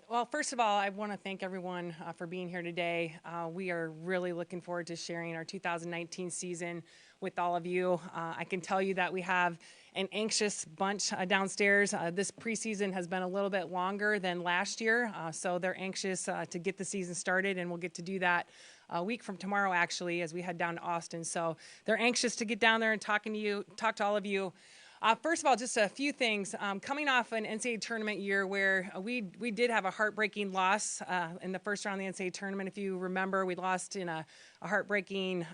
Well, first of all, I want to thank everyone for being here today. We are really looking forward to sharing our 2019 season with all of you. I can tell you that we have an anxious bunch downstairs. This preseason has been a little bit longer than last year, so they're anxious to get the season started, and we'll get to do that a week from tomorrow, actually, as we head down to Austin. So they're anxious to get down there and talk to all of you. First of all, just a few things. Coming off an NCAA tournament year where we did have a heartbreaking loss in the first round of the NCAA tournament. If you remember, we lost in a heartbreaking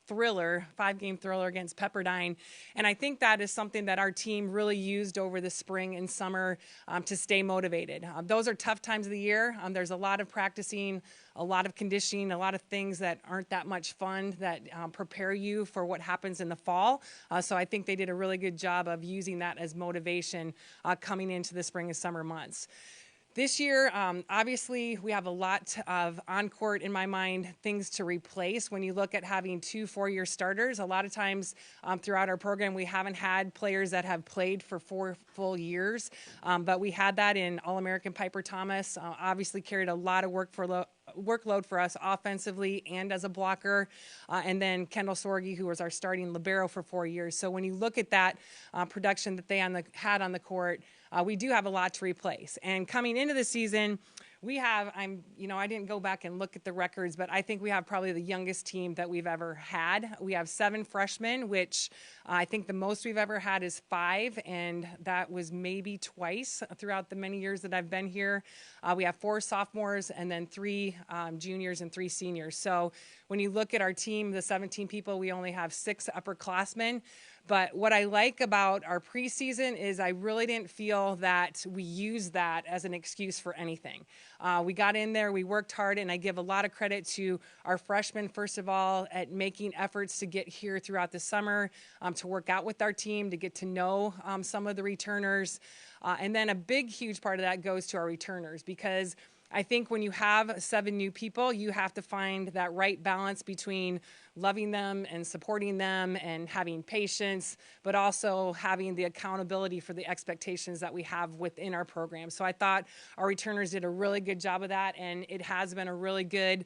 thriller, 5-game thriller against Pepperdine. And I think that is something that our team really used over the spring and summer to stay motivated. Those are tough times of the year. There's a lot of practicing, a lot of conditioning, a lot of things that aren't that much fun that prepare you for what happens in the fall. So I think they did a really good job of using that as motivation coming into the spring and summer months. This year, obviously, we have a lot of on-court, in my mind, things to replace. When you look at having 2 4-year starters, a lot of times throughout our program, we haven't had players that have played for 4 full years, but we had that in All-American Piper Thomas. Obviously carried a lot of workload for us offensively and as a blocker, and then Kendall Sorge, who was our starting libero for 4 years. So when you look at that production that they had on the court, we do have a lot to replace. And coming into the season, we have, I didn't go back and look at the records, but I think we have probably the youngest team that we've ever had. We have 7 freshmen, which I think the most we've ever had is 5, and that was maybe twice throughout the many years that I've been here. We have 4 sophomores and then 3 juniors and 3 seniors. So when you look at our team, the 17 people, we only have 6 upperclassmen. But what I like about our preseason is I really didn't feel that we used that as an excuse for anything. We got in there, we worked hard, and I give a lot of credit to our freshmen, first of all, at making efforts to get here throughout the summer, to work out with our team, to get to know some of the returners. And then a big, huge part of that goes to our returners, because I think when you have 7 new people, you have to find that right balance between loving them and supporting them and having patience, but also having the accountability for the expectations that we have within our program. So I thought our returners did a really good job of that, and it has been a really good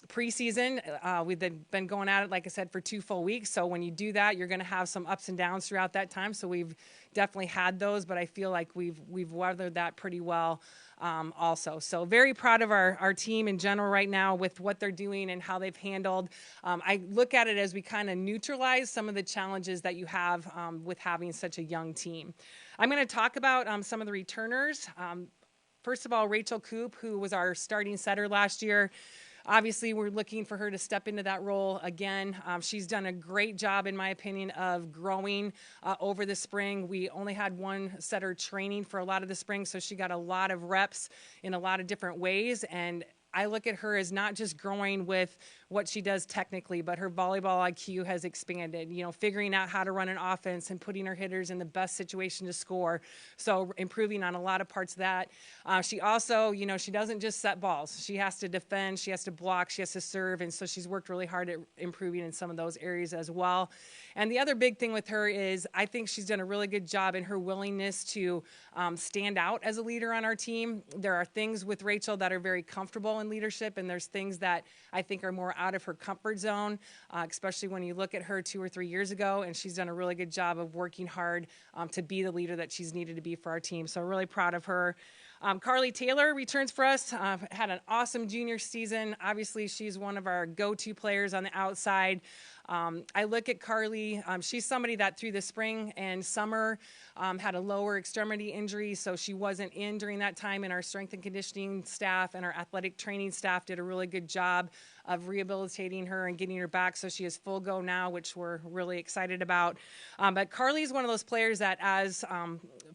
preseason. We've been going at it, like I said, for 2 full weeks. So when you do that, you're going to have some ups and downs throughout that time. So we've definitely had those, but I feel like we've weathered that pretty well also. So very proud of our team in general right now with what they're doing and how they've handled. I look at it as we kind of neutralize some of the challenges that you have with having such a young team. I'm going to talk about some of the returners. First of all, Rachel Coop, who was our starting setter last year. Obviously, we're looking for her to step into that role again. She's done a great job, in my opinion, of growing over the spring. We only had 1 setter training for a lot of the spring, so she got a lot of reps in a lot of different ways. And I look at her as not just growing with what she does technically, but her volleyball IQ has expanded, figuring out how to run an offense and putting her hitters in the best situation to score. So improving on a lot of parts of that. She also, she doesn't just set balls. She has to defend, she has to block, she has to serve. And so she's worked really hard at improving in some of those areas as well. And the other big thing with her is I think she's done a really good job in her willingness to stand out as a leader on our team. There are things with Rachel that are very comfortable in leadership, and there's things that I think are more out of her comfort zone, especially when you look at her 2 or 3 years ago, and she's done a really good job of working hard to be the leader that she's needed to be for our team. So really proud of her. Carly Taylor returns for us, had an awesome junior season. Obviously, she's one of our go-to players on the outside. I look at Carly, she's somebody that through the spring and summer had a lower extremity injury, so she wasn't in during that time, and our strength and conditioning staff and our athletic training staff did a really good job of rehabilitating her and getting her back, so she is full go now, which we're really excited about. But Carly's one of those players that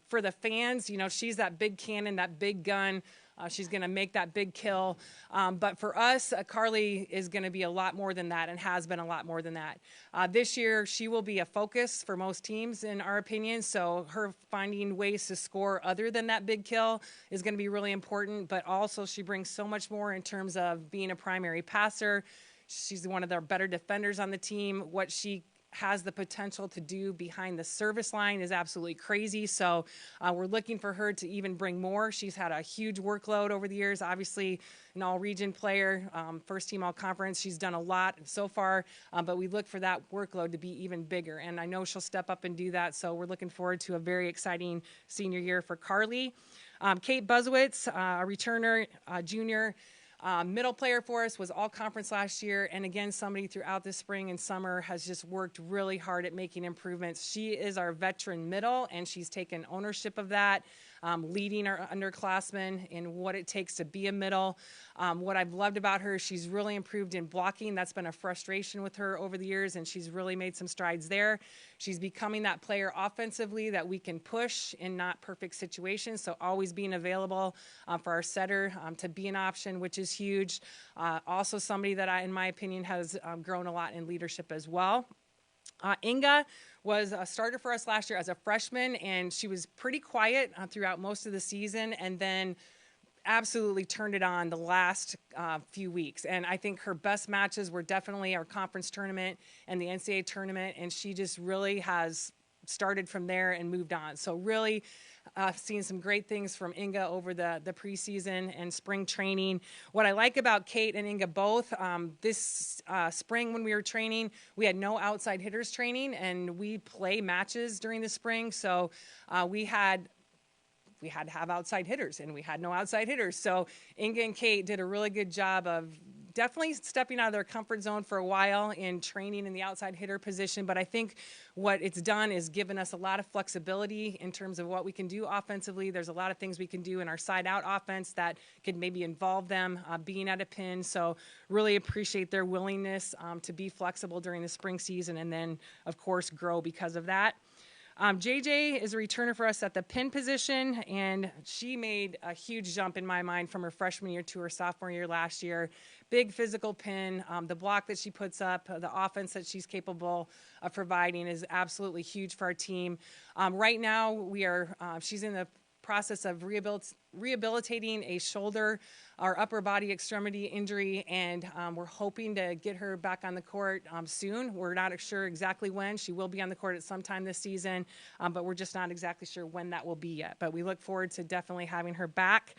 for the fans, she's that big cannon, that big gun. She's going to make that big kill. But for us, Carly is going to be a lot more than that and has been a lot more than that. This year, she will be a focus for most teams, in our opinion. So her finding ways to score other than that big kill is going to be really important. But also, she brings so much more in terms of being a primary passer. She's one of their better defenders on the team. What she has the potential to do behind the service line is absolutely crazy. So we're looking for her to even bring more. She's had a huge workload over the years, obviously an all-region player, first team all-conference. She's done a lot so far, but we look for that workload to be even bigger. And I know she'll step up and do that. So we're looking forward to a very exciting senior year for Carly. Kate Buzzwitz, a returner, junior, middle player for us, was all conference last year. And again, somebody throughout the spring and summer has just worked really hard at making improvements. She is our veteran middle, and she's taken ownership of that, leading our underclassmen in what it takes to be a middle. What I've loved about her, she's really improved in blocking. That's been a frustration with her over the years, and she's really made some strides there. She's becoming that player offensively that we can push in not perfect situations, so always being available for our setter to be an option, which is huge. Also somebody that in my opinion, has grown a lot in leadership as well. Inga was a starter for us last year as a freshman, and she was pretty quiet throughout most of the season, and then absolutely turned it on the last few weeks. And I think her best matches were definitely our conference tournament and the NCAA tournament, and she just really has started from there and moved on. So really seen some great things from Inga over the preseason and spring training. What I like about Kate and Inga both, this spring when we were training, we had no outside hitters training, and we play matches during the spring. So we had to have outside hitters, and we had no outside hitters. So Inga and Kate did a really good job of definitely stepping out of their comfort zone for a while in training in the outside hitter position. But I think what it's done is given us a lot of flexibility in terms of what we can do offensively. There's a lot of things we can do in our side out offense that could maybe involve them being at a pin. So really appreciate their willingness to be flexible during the spring season, and then of course grow because of that. JJ is a returner for us at the pin position, and she made a huge jump in my mind from her freshman year to her sophomore year last year. Big physical pin, the block that she puts up, the offense that she's capable of providing is absolutely huge for our team. Right now, she's in the process of rehabilitating a shoulder or upper body extremity injury, and we're hoping to get her back on the court soon. We're not sure exactly when. She will be on the court at some time this season, but we're just not exactly sure when that will be yet. But we look forward to definitely having her back.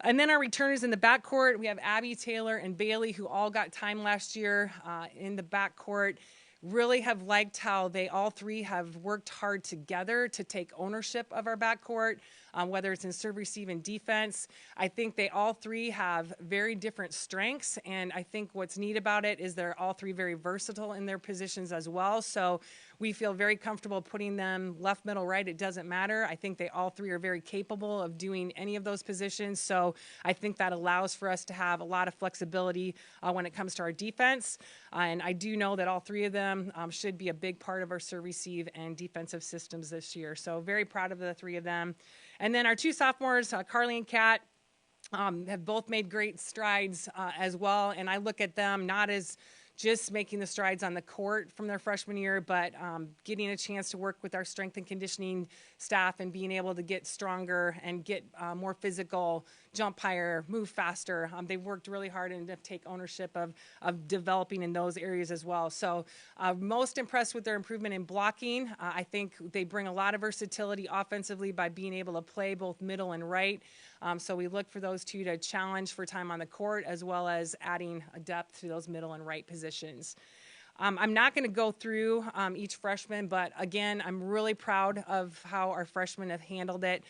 And then our returners in the backcourt, we have Abby, Taylor, and Bailey, who all got time last year in the backcourt. Really have liked how they all three have worked hard together to take ownership of our backcourt, whether it's in serve, receive, and defense. I think they all three have very different strengths, and I think what's neat about it is they're all three very versatile in their positions as well. So we feel very comfortable putting them left, middle, right. It doesn't matter. I think they all three are very capable of doing any of those positions. So I think that allows for us to have a lot of flexibility when it comes to our defense. And I do know that all three of them should be a big part of our serve, receive, and defensive systems this year. So very proud of the three of them. And then our two sophomores, Carly and Kat, have both made great strides as well. And I look at them not as just making the strides on the court from their freshman year, but getting a chance to work with our strength and conditioning staff and being able to get stronger and get more physical, jump higher, move faster. They've worked really hard and take ownership of developing in those areas as well. So most impressed with their improvement in blocking. I think they bring a lot of versatility offensively by being able to play both middle and right. So we look for those two to challenge for time on the court, as well as adding a depth to those middle and right positions. I'm not going to go through each freshman, but again, I'm really proud of how our freshmen have handled it.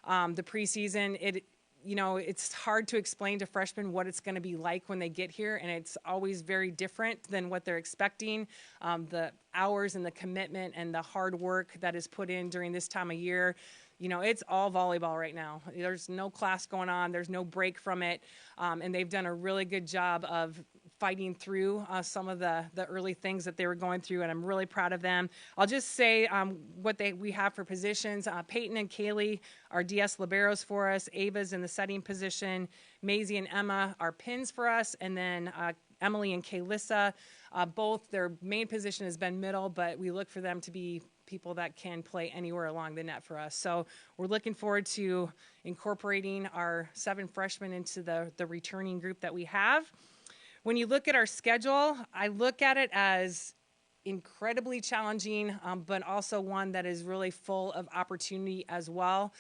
The preseason, it's hard to explain to freshmen what it's going to be like when they get here, and it's always very different than what they're expecting. The hours and the commitment and the hard work that is put in during this time of year. It's all volleyball right now. There's no class going on. There's no break from it. And they've done a really good job of fighting through some of the early things that they were going through, and I'm really proud of them. I'll just say what we have for positions. Peyton and Kaylee are DS liberos for us. Ava's in the setting position. Maisie and Emma are pins for us. And then Emily and Kaylissa, both their main position has been middle, but we look for them to be people that can play anywhere along the net for us. So we're looking forward to incorporating our 7 freshmen into the returning group that we have. When you look at our schedule, I look at it as incredibly challenging, but also one that is really full of opportunity as well.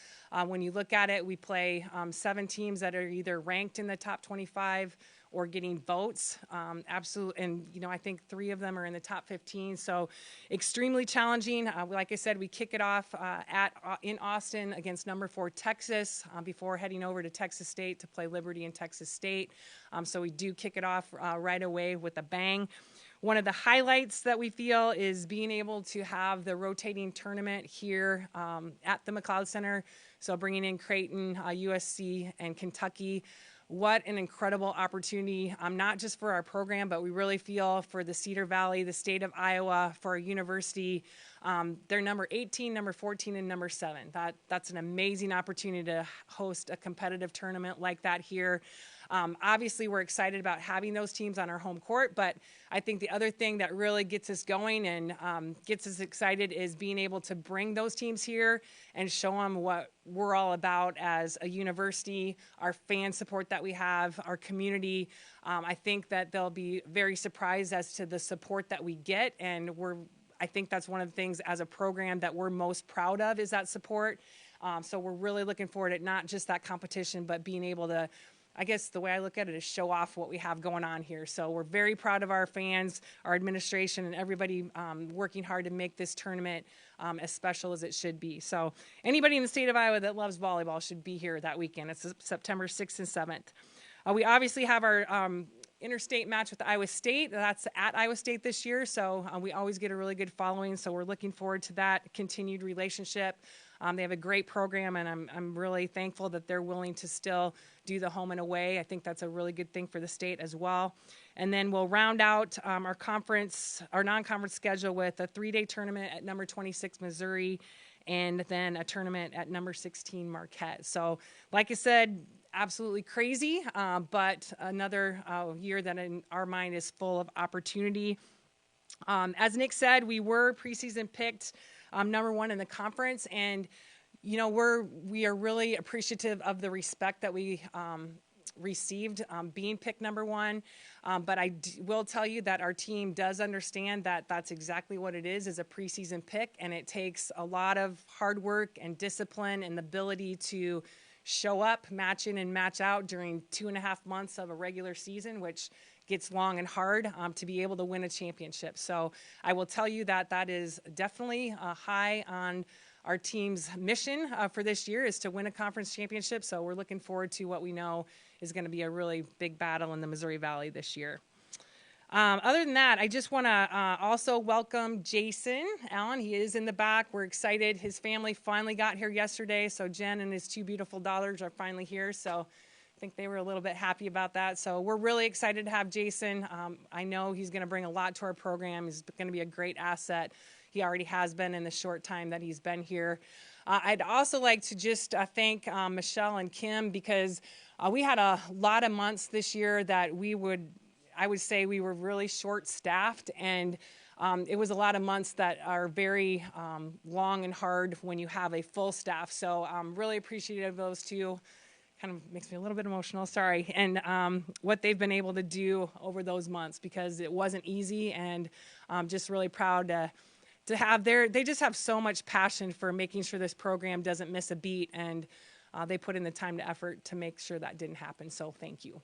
When you look at it, we play 7 teams that are either ranked in the top 25 or getting votes. Absolutely, and I think 3 of them are in the top 15. So extremely challenging. Like I said, we kick it off in Austin against number 4 Texas before heading over to Texas State to play Liberty and Texas State. So we do kick it off right away with a bang. One of the highlights that we feel is being able to have the rotating tournament here at the McLeod Center. So bringing in Creighton, USC, and Kentucky. What an incredible opportunity, not just for our program, but we really feel for the Cedar Valley, the state of Iowa, for our university. They're number 18, number 14, and number 7. That's an amazing opportunity to host a competitive tournament like that here. Obviously, we're excited about having those teams on our home court, but I think the other thing that really gets us going and gets us excited is being able to bring those teams here and show them what we're all about as a university, our fan support that we have, our community. I think that they'll be very surprised as to the support that we get, and I think that's one of the things as a program that we're most proud of is that support. So we're really looking forward to not just that competition, but being able to, I guess the way I look at it is show off what we have going on here. So we're very proud of our fans, our administration, and everybody working hard to make this tournament as special as it should be. So anybody in the state of Iowa that loves volleyball should be here that weekend. It's September 6th and 7th. We obviously have our interstate match with Iowa State. That's at Iowa State this year, so we always get a really good following. So we're looking forward to that continued relationship. They have a great program, and I'm really thankful that they're willing to still do the home and away. I think that's a really good thing for the state as well. And then we'll round out our non-conference schedule with a 3-day tournament at number 26 Missouri, and then a tournament at number 16 Marquette. So, like I said, absolutely crazy, but another year that in our mind is full of opportunity. As Nick said, we were preseason picked number 1 in the conference, and we are really appreciative of the respect that we received being picked number 1. But I will tell you that our team does understand that that's exactly what it is a preseason pick, and it takes a lot of hard work and discipline and the ability to show up, match in and match out during 2.5 months of a regular season, which gets long and hard to be able to win a championship. So I will tell you that that is definitely high on our team's mission for this year is to win a conference championship. So we're looking forward to what we know is going to be a really big battle in the Missouri Valley this year. Other than that, I just want to also welcome Jason Allen. He is in the back. We're excited. His family finally got here yesterday. So Jen and his 2 beautiful daughters are finally here. So I think they were a little bit happy about that. So we're really excited to have Jason. I know he's going to bring a lot to our program. He's going to be a great asset. He already has been in the short time that he's been here. I'd also like to just thank Michelle and Kim, because we had a lot of months this year that I would say we were really short-staffed, and it was a lot of months that are very long and hard when you have a full staff. So I'm really appreciative of those two. Kind of makes me a little bit emotional, sorry, and what they've been able to do over those months, because it wasn't easy, and I'm just really proud to have they just have so much passion for making sure this program doesn't miss a beat, and they put in the time and effort to make sure that didn't happen, so thank you.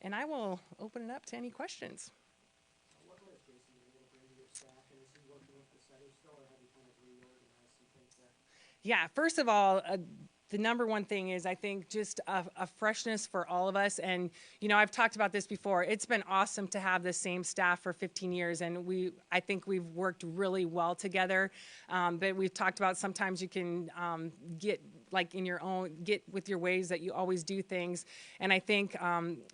And I will open it up to any questions. What has Jason been able to bring to your staff, and is he working with the setters still, or have you kind of reorganized some things there? Yeah, first of all, the number one thing is, I think, just a freshness for all of us. And, I've talked about this before. It's been awesome to have the same staff for 15 years, and I think we've worked really well together. But we've talked about sometimes you can get with your ways that you always do things. And I think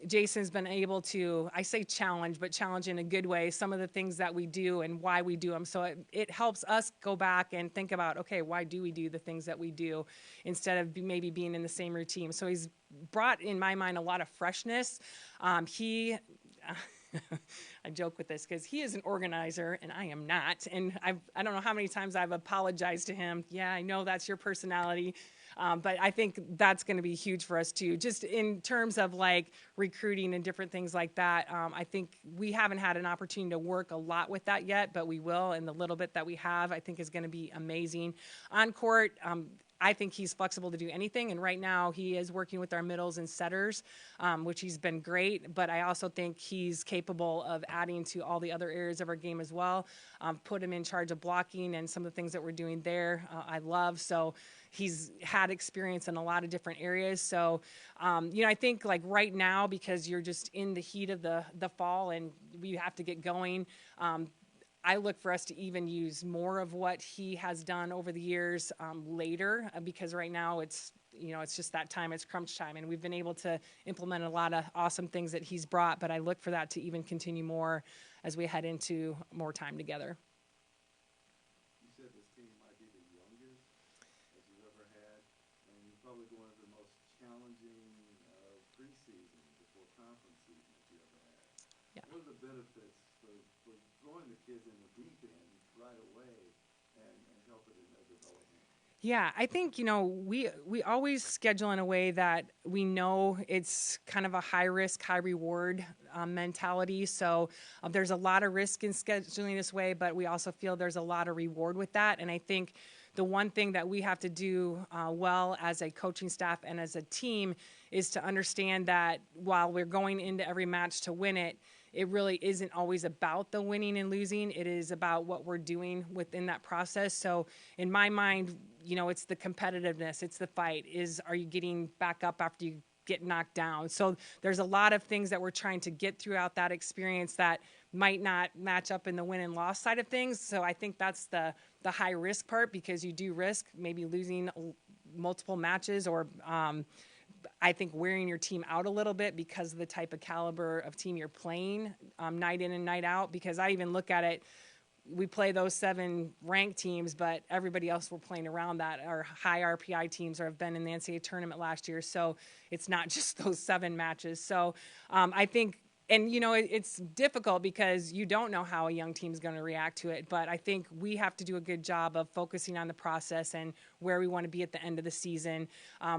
Jason's been able to, I say challenge, but challenge in a good way, some of the things that we do and why we do them. So it helps us go back and think about, okay, why do we do the things that we do instead of maybe being in the same routine. So he's brought, in my mind, a lot of freshness. I joke with this because he is an organizer and I am not. And I don't know how many times I've apologized to him. Yeah, I know that's your personality. But I think that's going to be huge for us too, just in terms of like recruiting and different things like that. I think we haven't had an opportunity to work a lot with that yet, but we will, and the little bit that we have, I think is going to be amazing. On court, I think he's flexible to do anything, and right now he is working with our middles and setters, which he's been great, but I also think he's capable of adding to all the other areas of our game as well. Put him in charge of blocking and some of the things that we're doing there, I love. So he's had experience in a lot of different areas. So, I think like right now, because you're just in the heat of the fall and we have to get going, I look for us to even use more of what he has done over the years later, because right now it's just that time, it's crunch time, and we've been able to implement a lot of awesome things that he's brought, but I look for that to even continue more as we head into more time together. You said this team might be the youngest that you've ever had, and probably one of the most challenging preseason before conference season that you ever had. Yeah. What are the benefits for throwing the kids in the deep end right away and helping in their development? Yeah, I think, we always schedule in a way that we know it's kind of a high risk, high reward mentality. So there's a lot of risk in scheduling this way, but we also feel there's a lot of reward with that. And I think the one thing that we have to do well as a coaching staff and as a team is to understand that while we're going into every match to win it, it really isn't always about the winning and losing. It is about what we're doing within that process. So in my mind, it's the competitiveness, it's the fight. Are you getting back up after you get knocked down? So there's a lot of things that we're trying to get throughout that experience that might not match up in the win and loss side of things. So I think that's the high risk part, because you do risk maybe losing multiple matches, or I think wearing your team out a little bit because of the type of caliber of team you're playing night in and night out. Because I even look at it, we play those 7 ranked teams, but everybody else we're playing around that are high RPI teams or have been in the NCAA tournament last year. So it's not just those 7 matches. So I think, and it's difficult because you don't know how a young team is going to react to it. But I think we have to do a good job of focusing on the process and where we want to be at the end of the season.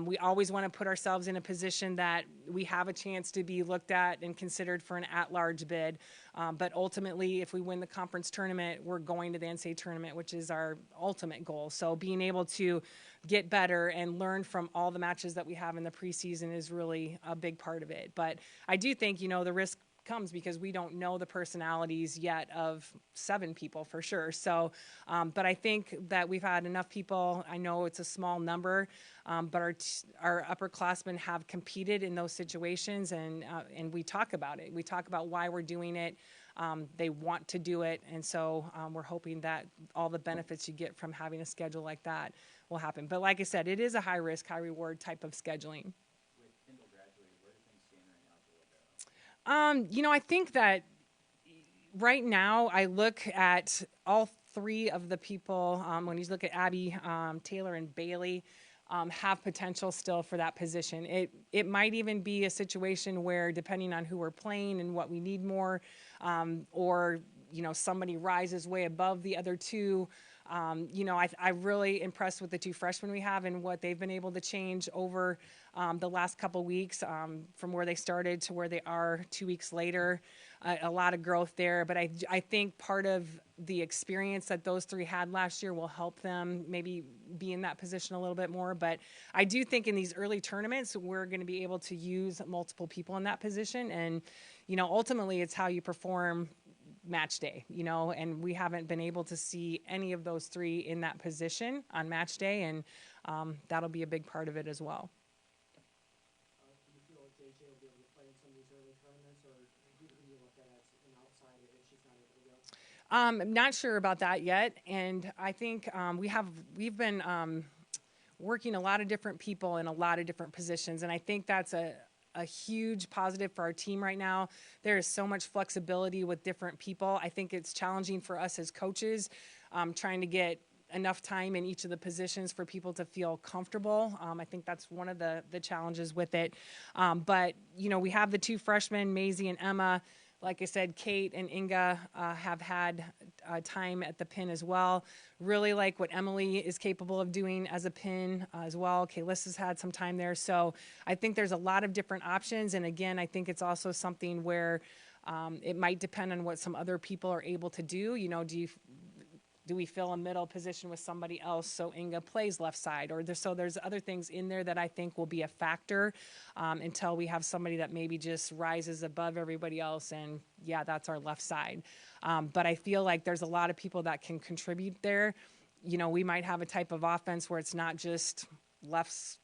We always want to put ourselves in a position that we have a chance to be looked at and considered for an at-large bid. But ultimately, if we win the conference tournament, we're going to the NCAA tournament, which is our ultimate goal. So being able to get better and learn from all the matches that we have in the preseason is really a big part of it. But I do think, the risk comes because we don't know the personalities yet of 7 people for sure. So, but I think that we've had enough people. I know it's a small number, but our upperclassmen have competed in those situations, and we talk about it. We talk about why we're doing it. They want to do it, and so we're hoping that all the benefits you get from having a schedule like that will happen. But like I said, it is a high risk, high reward type of scheduling. I think that right now I look at all 3 of the people, when you look at Abby, Taylor, and Bailey, have potential still for that position. It might even be a situation where, depending on who we're playing and what we need more, or somebody rises way above the other 2. I'm really impressed with the 2 freshmen we have and what they've been able to change over the last couple weeks, from where they started to where they are 2 weeks later. A lot of growth there, but I think part of the experience that those 3 had last year will help them maybe be in that position a little bit more. But I do think in these early tournaments, we're going to be able to use multiple people in that position. And, ultimately it's how you perform match day, and we haven't been able to see any of those 3 in that position on match day, and that'll be a big part of it as well. Do you feel like JJ will be able to play in some of these early tournaments, or who do you look at as an outsider if she's not able to go? I'm not sure about that yet, and I think we've been working a lot of different people in a lot of different positions, and I think that's a huge positive for our team right now. There is so much flexibility with different people. I think it's challenging for us as coaches, trying to get enough time in each of the positions for people to feel comfortable. I think that's one of the challenges with it. But we have the 2 freshmen, Maisie and Emma. Like I said, Kate and Inga have had time at the pin as well. Really like what Emily is capable of doing as a pin as well. Kaylissa's had some time there. So I think there's a lot of different options. And again, I think it's also something where it might depend on what some other people are able to do. You know, do we fill a middle position with somebody else so Inga plays left side? Or so there's other things in there that I think will be a factor until we have somebody that maybe just rises above everybody else and, yeah, that's our left side. But I feel like there's a lot of people that can contribute there. You know, we might have a type of offense where it's not just lefts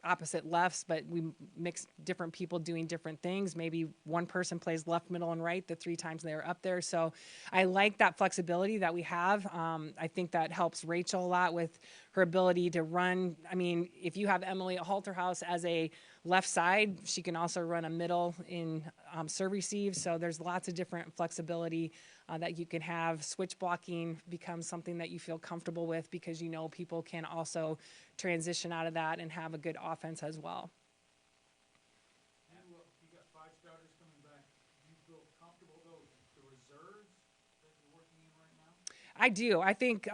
opposite lefts, but we mix different people doing different things. Maybe one person plays left, middle, and right the 3 times they're up there. So I like that flexibility that we have. I think that helps Rachel a lot with her ability to run. I mean, if you have Emily Halterhouse as a left side, she can also run a middle in serve receive. So there's lots of different flexibility that you can have. Switch blocking becomes something that you feel comfortable with because you know people can also transition out of that and have a good offense as well. And you got 5 starters coming back. Do you feel comfortable, though, with the reserves that you're working in right now? I do. I think,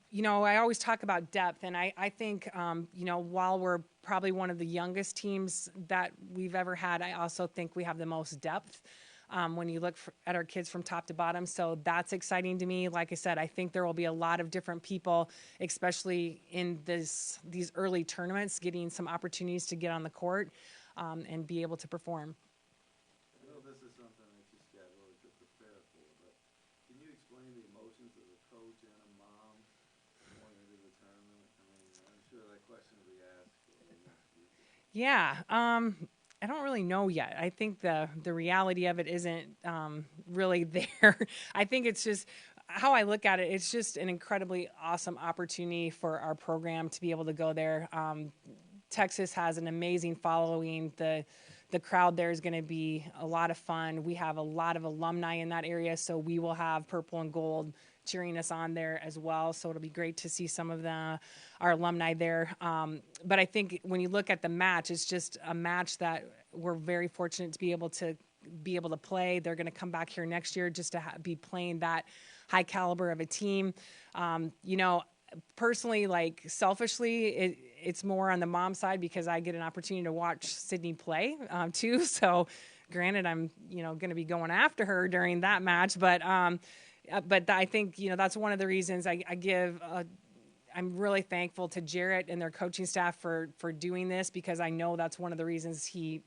you know, I always talk about depth, and I think, you know, while we're probably one of the youngest teams that we've ever had, I also think we have the most depth. When you look at our kids from top to bottom. So that's exciting to me. Like I said, I think there will be a lot of different people, especially in these early tournaments, getting some opportunities to get on the court and be able to perform. I know this is something that you got really to prepare for, but can you explain the emotions of a coach and a mom going into the tournament? I mean, I'm sure that question will be asked for the next week. Yeah. I don't really know yet. I think the reality of it isn't really there. I think it's just how I look at it. It's just an incredibly awesome opportunity for our program to be able to go there. Texas has an amazing following. The crowd there is going to be a lot of fun. We have a lot of alumni in that area, so we will have purple and gold cheering us on there as well. So it'll be great to see some of our alumni there. But I think when you look at the match, it's just a match that we're very fortunate to be able to play. They're going to come back here next year just to be playing that high caliber of a team. You know, personally, like selfishly, it's more on the mom side because I get an opportunity to watch Sydney play too. So granted, I'm, you know, going to be going after her during that match, but I think, you know, that's one of the reasons I'm really thankful to Jarrett and their coaching staff for doing this, because I know that's one of the reasons he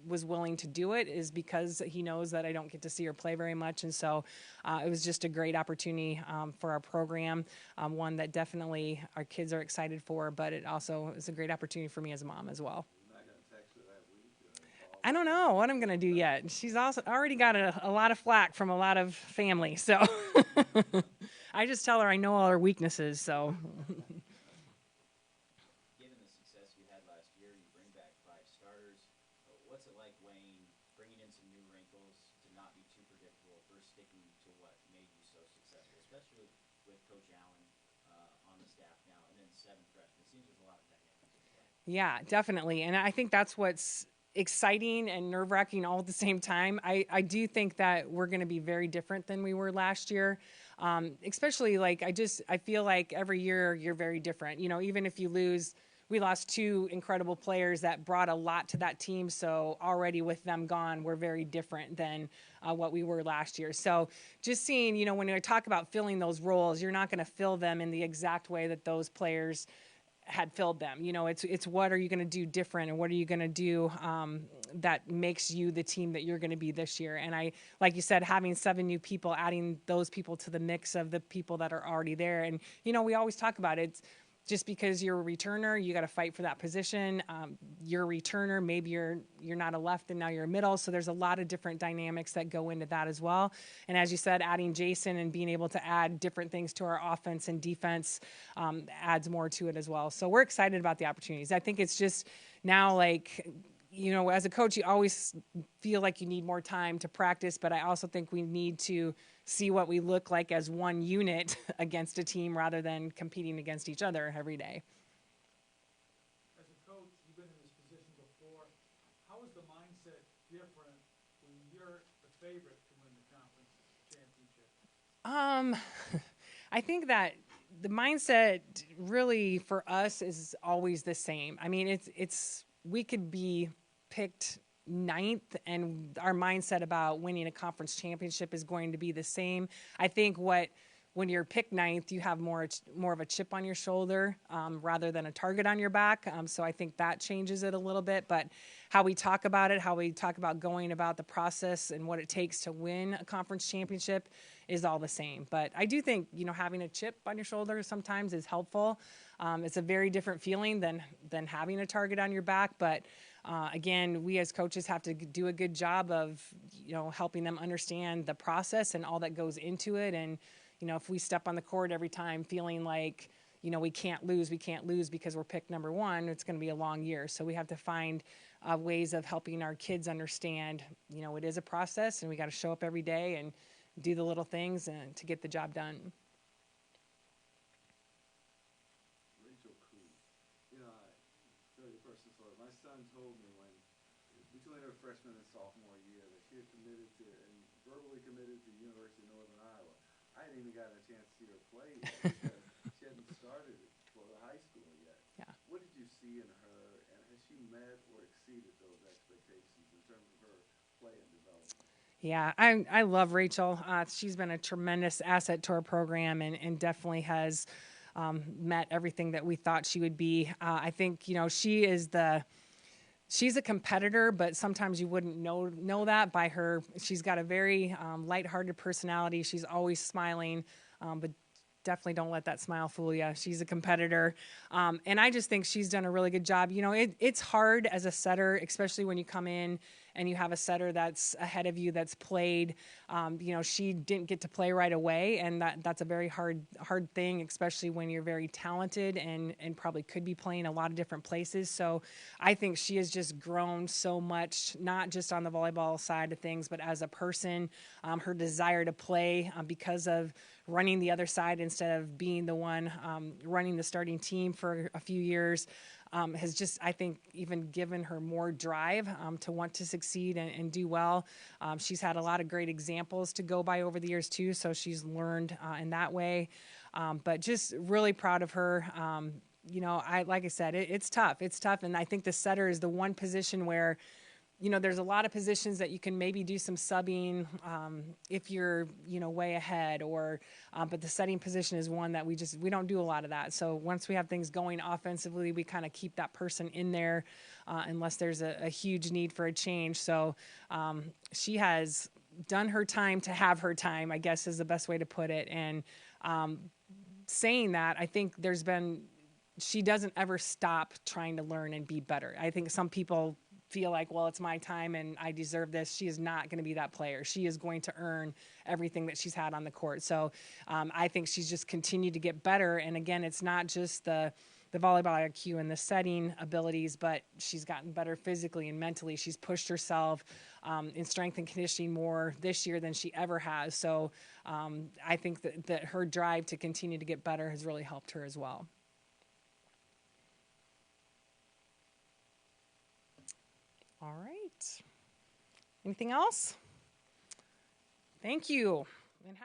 was willing to do it, is because he knows that I don't get to see her play very much. And so it was just a great opportunity for our program, one that definitely our kids are excited for, but it also is a great opportunity for me as a mom as well. I don't know what I'm going to do yet. She's also already got a lot of flack from a lot of family. So I just tell her I know all her weaknesses. So Given the success you had last year, you bring back 5 starters. What's it like, Wayne, bringing in some new wrinkles to not be too predictable versus sticking to what made you so successful, especially with Coach Allen on the staff now, and then 7 freshmen? It seems there's a lot of dynamics in play. yeah, definitely. And I think that's what's exciting and nerve-wracking all at the same time. I do think that we're going to be very different than we were last year. Especially like I feel like every year you're very different. You know, even if you lose, we lost 2 incredible players that brought a lot to that team. So already with them gone, we're very different than what we were last year. So just seeing, you know, when I talk about filling those roles, you're not going to fill them in the exact way that those players had filled them. You know, it's what are you going to do different, and what are you going to do that makes you the team that you're going to be this year. And I, like you said, having 7 new people, adding those people to the mix of the people that are already there. And, you know, we always talk about it. Just because you're a returner, you got to fight for that position. You're a returner, maybe you're not a left and now you're a middle. So there's a lot of different dynamics that go into that as well. And as you said, adding Jason and being able to add different things to our offense and defense adds more to it as well. So we're excited about the opportunities. I think it's just now, like, you know, as a coach, you always feel like you need more time to practice, but I also think we need to see what we look like as one unit against a team rather than competing against each other every day. As a coach, you've been in this position before. How is the mindset different when you're the favorite to win the conference championship? I think that the mindset really for us is always the same. I mean, it's we could be picked ninth and our mindset about winning a conference championship is going to be the same. I think when you're picked ninth, you have more of a chip on your shoulder rather than a target on your back. So I think that changes it a little bit. But how we talk about it, how we talk about going about the process and what it takes to win a conference championship is all the same. But I do think, having a chip on your shoulder sometimes is helpful. It's a very different feeling than having a target on your back. But again, we as coaches have to do a good job of, helping them understand the process and all that goes into it. And, if we step on the court every time feeling like, we can't lose because we're picked number one, it's going to be a long year. So we have to find ways of helping our kids understand, it is a process and we got to show up every day and do the little things and to get the job done. Rachel Coon. I tell you a personal story. My son told me when, between her freshman and sophomore year, that she had committed to, and verbally committed to the University of Northern Iowa. I hadn't even gotten a chance to see her play yet because she hadn't started for the high school yet. Yeah. What did you see in her, and has she met or exceeded those expectations in terms of her play and development? Yeah, I love Rachel. She's been a tremendous asset to our program and definitely has met everything that we thought she would be. I think, she's a competitor, but sometimes you wouldn't know that by her. She's got a very lighthearted personality. She's always smiling, but definitely don't let that smile fool you. She's a competitor. And I just think she's done a really good job. It's hard as a setter, especially when you come in and you have a setter that's ahead of you that's played. She didn't get to play right away, and that's a very hard thing, especially when you're very talented and probably could be playing a lot of different places. So I think she has just grown so much, not just on the volleyball side of things, but as a person, her desire to play because of running the other side instead of being the one running the starting team for a few years. Has just, I think, even given her more drive to want to succeed and do well. She's had a lot of great examples to go by over the years, too, so she's learned in that way. But just really proud of her. Like I said, it's tough. It's tough, and I think the setter is the one position where there's a lot of positions that you can maybe do some subbing if you're, way ahead but the setting position is one that we don't do a lot of that. So once we have things going offensively, we kind of keep that person in there unless there's a huge need for a change. So she has done her time to have her time, I guess is the best way to put it. And saying that, I think she doesn't ever stop trying to learn and be better. I think some people feel like, well, it's my time and I deserve this. She is not going to be that player. She is going to earn everything that she's had on the court. So I think she's just continued to get better. And again, it's not just the volleyball IQ and the setting abilities, but she's gotten better physically and mentally. She's pushed herself in strength and conditioning more this year than she ever has. So I think that her drive to continue to get better has really helped her as well. All right. Anything else? Thank you. And